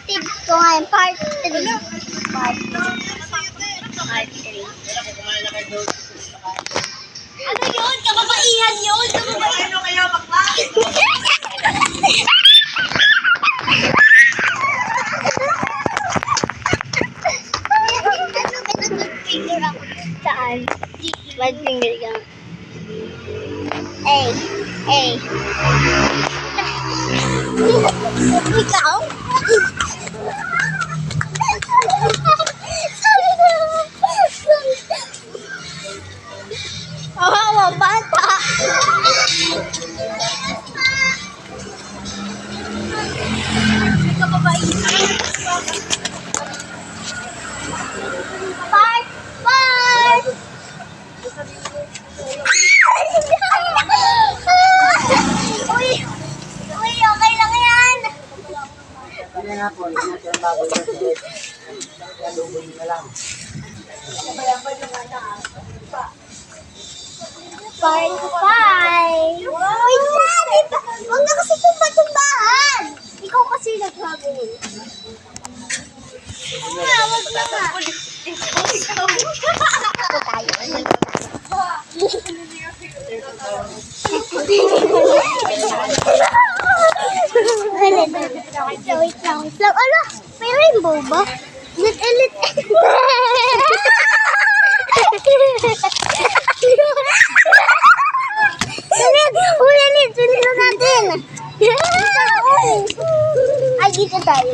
objective ko ngayon, part 3. Part 3. Ano yun? Kababaihan yun! Kababaihan nyo kayo, bakla! Finger ako. Saan? Bad finger ka. A. Ikaw? Oh, bata. Part. Uy, okay lang yan. Ano nga po, yung natin ang baboy kasi lubog na lang. Part 5. Wait lang. Huwag na kasi tumba-tumbahan. Ikaw kasi nagsabi nun. Huwag na nga. Ito tayo. Wait lang. Ala, may rainbow ba? Ulit. Ulit, sunod natin. Ay, dito tayo.